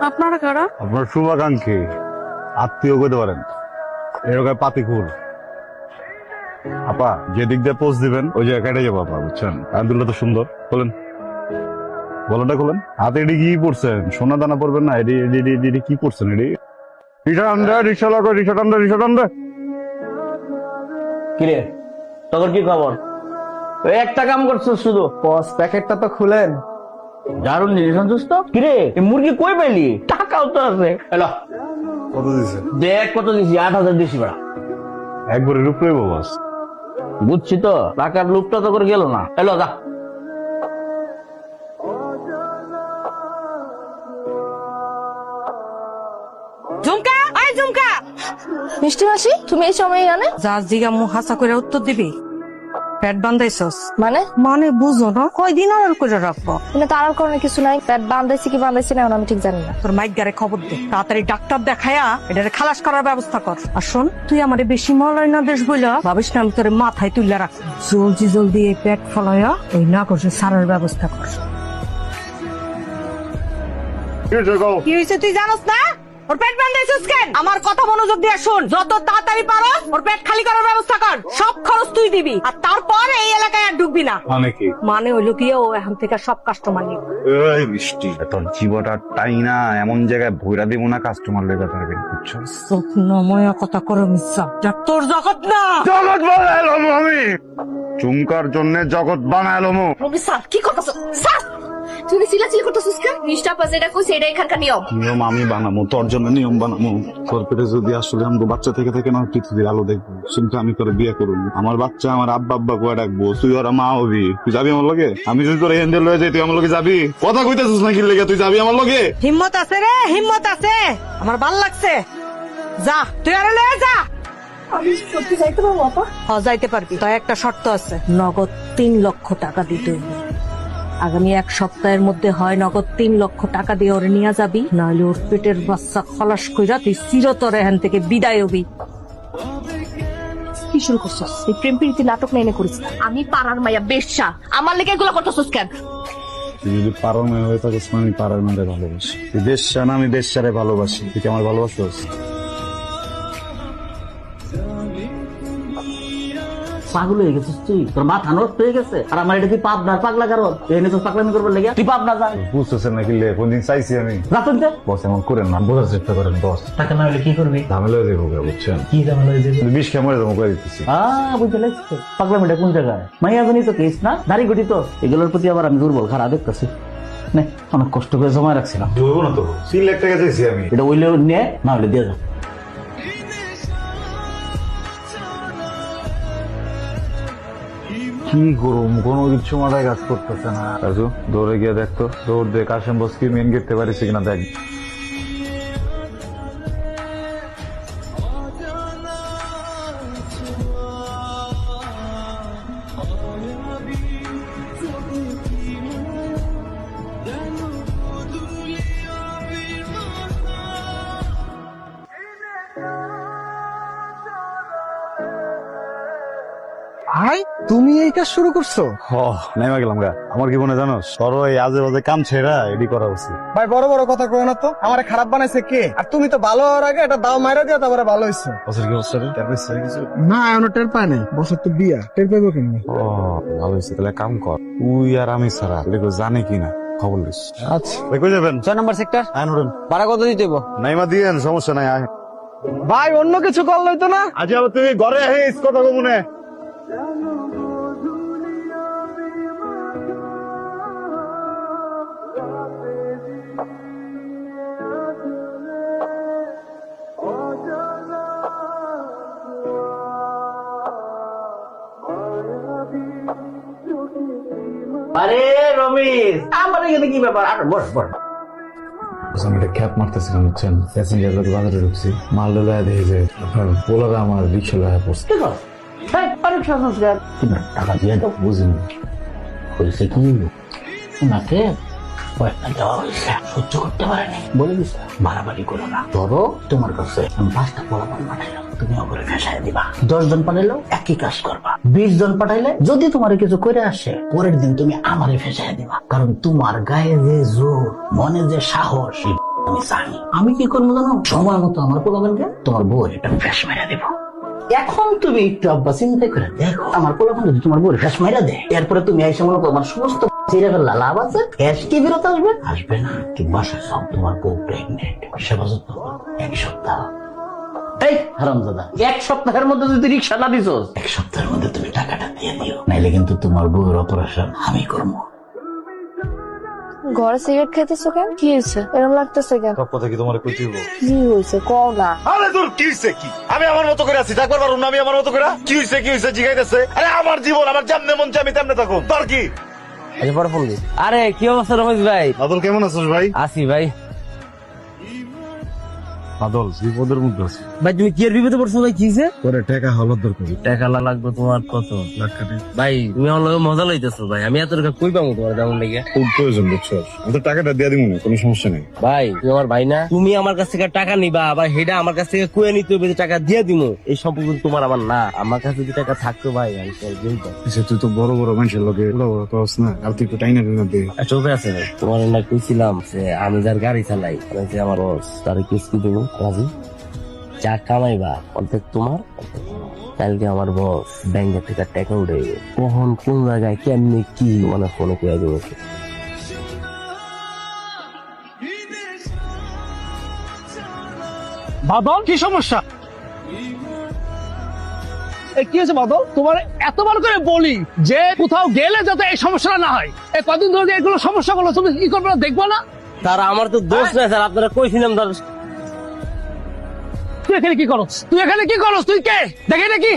আপনারা কারা? আপনার শুভাকাঙ্ক্ষী আত্মীয় করতে পারেন, এরকম পাতিকুল। আপা যে দিক দিয়ে পোস্ট দিবেন ওই জায়গায় কেটে যাবো আপা, বুঝছেন? আব্দুল্লাহ তো সুন্দর, বলেন বলনটা খুলেন। হাতে এটি কি পড়ছেন? সোনা দানা পড়বেন না? এটি এটি এটি এটি কি পড়ছেন? এটি রিক্সা টানবে, রিক্সা লাগো, রিক্সা টানবে, রিক্সা টানবে। কিরে তোর কি খবর? ওই একটা কাম করছিস শুধু, বস প্যাকেটটা তো খুলেন। দারুণ জিনিস আনছিস তো। কিরে এই মুরগি কই পাইলি? টাকাও তো আছে। হ্যালো কত দিছে? দেখ কত দিছি, 8,000 দিছি বড়া। একবারের উপরে বাস। বুঝছি তো, টাকার লুপটা তো করে গেল না। হ্যালো যা। ঝুমকা, আই ঝুমকা। মিষ্টি মাসি, তুমি এই সময় জানে যা জিগা মুখ হাসা করে উত্তর দিবি। পেট বান্ধাইছস মানে? মানে বুঝো না, কয়দিন আর করে রাখবো? মানে তার কারণে কিছু নাই, পেট বান্ধাইছি কি বান্ধাইছি না এখন আমি ঠিক জানি না। তোর মাইক গারে খবর দে, তাড়াতাড়ি ডাক্তার দেখায়া এটারে খালাস করার ব্যবস্থা কর। আর শোন, তুই আমারে বেশি মলাইনা দেশ বইলা ভাবিস না আমি তোরে মাথায় তুইলা রাখ। জলদি জলদি এই পেট ফলাইয়া ওই না করছে সারার ব্যবস্থা কর। কি হয়েছে তুই জানোস না? ওর পেট বান্ধাইছিস কেন? আমার কথা মনোযোগ দিয়ে শোন, যত তাড়াতাড়ি পারো ওর পেট খালি করার ব্যবস্থা কর। সব খরচ তুই দিবি, আর তারপর এই এলাকায় আর ঢুকবি না। মানে কি? মানে হইলো কি, ও এখন থেকে সব কাস্টমার নিবে। এই মিষ্টি, তোর জীবটা টাই না এমন জায়গায় ভৈরা দিব না, কাস্টমার লেগে থাকবে, বুঝছো? স্বপ্নময় কথা করো মিথ্যা, যা তোর জগৎ না। জগৎ বানাইলাম আমি, চুমকার জন্য জগৎ বানাইলাম। রবি স্যার কি করতেছো স্যার? তুমি চিল্লাচিল্লি করতেছিস কেন? নিষ্ঠা পাশে এটা কইছে, এটা এখানকার নিয়ম। নিয়ম আমি বানাবো, তোর জন্য নিয়ম বানাবো। তোর পেটে যদি আসলে আমাকে বাচ্চা থেকে থেকে না পৃথিবীর আলো দেখবো, শুনতে আমি তোর বিয়ে করবো। আমার বাচ্চা আমার আব্বা আব্বা করে ডাকবো, তুই ওরা মা হবি। তুই যাবি আমার লগে? আমি যদি তোর হ্যান্ডেল হয়ে যাই, তুই আমার লগে যাবি? কথা কইতেছিস না কি লেগে? তুই যাবি আমার লগে? হিম্মত আছে রে, হিম্মত আছে। আমার ভাল লাগছে, যা তুই আর লয়ে যা। আমি সত্যি যাইতে পারবো আপা? যাইতে পারবি, তাই একটা শর্ত আছে, নগদ 3 লক্ষ টাকা দিতে হইবে। আগামী 1 সপ্তাহের মধ্যে হয় নগদ 3 লক্ষ টাকা দিয়ে ওরে নিয়ে যাবি, নাহলে ওর পেটের বাচ্চা খলাস কইরা তুই চিরতরে এখান থেকে বিদায় হবি। কি শুরু করছস? এই প্রেম প্রীতি নাটক না এনে করিস না। আমি পাড়ার মাইয়া বেশ্যা, আমার লেগে এগুলো করতেছস কেন? তুই যদি পারার মেয়ে হয়ে থাকিস, আমি পারার মেয়েদের ভালোবাসি। তুই বেশ্যা না, আমি বেশ্যারে ভালোবাসি। তুই কি আমার ভালোবাসিস? পাগল হয়ে গেছিস তুই, তোর মাথা নষ্ট হয়ে গেছে। আর আমার এটা কি পাবনার পাগলা কারণ এনে তো পাগলামি করবার লেগে তুই পাবনা যা। বুঝতেছেন নাকি? কোনদিন চাইছি আমি? রাতুন দে বস এমন করেন না, বোঝার চেষ্টা করেন বস। টাকা না হলে কি করবি? ঝামেলা হয়ে যাবো, বুঝছেন? কি ঝামেলা হয়ে যাবে? বিষ খেয়ে জমা করে দিতেছি। বুঝতে লাগছে পাগলামিটা কোন জায়গায়? মাইয়া জানি তো কেস না, দাড়ি গুটি তো, এগুলোর প্রতি আবার আমি দুর্বল খারাপ দেখতেছি। নে অনেক কষ্ট করে জমা রাখছিলাম, দেবো না তো। 3 লাখ টাকা চাইছি আমি। এটা ওইলে নে, না হলে দিয়ে যা। কি গরম, কোনো কিছু মাথায় কাজ করতেছে না। রাজু দৌড়ে গিয়ে দেখতো, দৌড় দিয়ে কাশেম বস কি মেন গেটতে পারিস কিনা দেখ। ভাই তুমি এই কাজ শুরু করছো? নেমে গেলাম গা। আমার কি মনে জানো, সরো এই আজে বাজে কাম ছেড়া এডি করা উচিত। ভাই বড় বড় কথা কই না তো, আমারে খারাপ বানাইছে কে? আর তুমি তো ভালো হওয়ার আগে এটা দাও মাইরা দিয়া তারপরে ভালো হইছো। বছর কি বছর কিছু? না এখনো টের পায় নাই, বছর তো বিয়া, টের পাইবো কেমনি? ও ভালো হয়েছে, তাহলে কাম কর। তুই আর আমি ছাড়া দেখো জানে কিনা খবর লিস। আচ্ছা কই যাবেন? 6 নম্বর সেক্টর। আনুরেন ভাড়া কত দিতে হইব? নাইমা দিয়েন, সমস্যা নাই। আয় ভাই অন্য কিছু করলে হইতো না? আজ আবার তুই ঘরে আহিস, কথা কমুনে। আরে রমেশ, আমার এখানে কি ব্যাপার? আর বস বস। আমি একটা খ্যাপ মারতেছিলাম, বুঝছেন? প্যাসেঞ্জার লোক বাজারে ঢুকছি, মাল লয়ে দেখে যে আপনার পোলারা আমার রিক্সা লয়ে পড়ছে। কি কর? অনেক সংস্কার। তুমি টাকা দিয়ে দাও। বুঝিনি হয়েছে কি, ওনাকে কয়েকটা দেওয়া হয়েছে, সহ্য করতে পারেনি, বলে দিছে বাড়াবাড়ি করো না। ধরো তোমার কাছে আমি 5টা পোলাপান পাঠাইলাম, তুমি ওপরে ফেসাই দিবা। 10 জন পাঠাইলেও একই কাজ করবা। 20 জন পাঠাইলে যদি তোমার কিছু করে আসে, পরের দিন তুমি আমারে ফেসাই দিবা। কারণ তোমার গায়ে যে জোর, মনে যে সাহস, আমি জানি আমি কি করবো জানো, সময় মতো আমার পোলাপানকে তোমার বউয়ের একটা ফ্যাস মেরে দেবো। এখন তুমি একটু আব্বা চিন্তা করে দেখো, আমার পোলাপান যদি তোমার বউয়ের ফ্যাস মেরে দেয়, এরপরে তুমি এসে মনে করো আমার সমস্ত ছেড়ে ফেললা, লাভ আছে? ফ্যাস কি ফেরত আসবে? আসবে না। তুমি বাসায় সব তোমার বউ প্রেগনেন্ট, সেবা যত্ন করো 1 সপ্তাহ। এই হারামজাদা, 1 সপ্তাহের মধ্যে যদি রিক্সা না দিছো, 1 সপ্তাহের মধ্যে তুমি টাকাটা দিয়ে দিও, নাইলে কিন্তু তোমার বউয়ের অপারেশন আমি করবো। ঘরে সিগারেট খাইতেছো কেন? কি হয়েছে? এরকম লাগতেছে কেন? সব কথা কি তোমার কই দিব? কি হয়েছে কও না। আরে তোর কি হইছে কি? আমি আমার মতো করে আছি, থাকবার পারুম না আমি আমার মতো করে? কি হইছে জিগাইতেছে? আরে আমার জীবন, আমার যেমনে মন চাই আমি তেমনে থাকুম, তোর কি? আচ্ছা পরে ফোন দিস। আরে কি অবস্থা রমেশ ভাই? বাদল কেমন আছিস ভাই? আসি ভাই। বাদল বিপদের মধ্যে আছি। ভাই তুমি কি এর বিপদে পড়ছো ভাই? কি হয়েছে? পরে টাকা হলো দরকার, টাকা লাগবে তোমার কত? লাখ টাকা। ভাই তুমি আমার লগে মজা লইতেছো ভাই, আমি এত টাকা কই পাবো তোমার যেমন লেগে? খুব প্রয়োজন বুঝছো, আমি তো টাকাটা দিয়ে দিব না, কোনো সমস্যা নেই। ভাই তুমি আমার ভাই না, তুমি আমার কাছ থেকে টাকা নিবা আবার হেডা আমার কাছ থেকে কুয়ে নিতে হবে যে টাকা দিয়ে দিমু, এই সম্পর্ক তোমার আমার না। আমার কাছে যদি টাকা থাকতো ভাই আমি তোর দিতাম। তুই তো বড় বড় মানুষের লোকে পাস না, আর তুই একটু টাইনা টাইনা দে। চোখে আছে ভাই, তোমার না কইছিলাম যে আমি যার গাড়ি চালাই, আমি যে আমার বস তার কিস্তি দেবো, রাজি? যা কামাইবা অর্ধেক তোমার অর্ধেক আমার। কালকে আমার বস ব্যাংকে থেকে টাকা উঠে গেছে, কখন কোন জায়গায় কেমনি কি মানে ফোনে করে দেবো। বাদল কি সমস্যা? কি হয়েছে বাদল? তোমার এতবার করে বলি যে কোথাও গেলে যাতে এই সমস্যাটা না হয়, এই কদিন ধরে এগুলো সমস্যাগুলো তুমি কি করবে না, দেখবো না? স্যার আমার তো দোষ নাই স্যার, আপনারা কইছিলাম স্যার। তুই এখানে কি করস? তুই এখানে কি করস? তুই কে? দেখে নাকি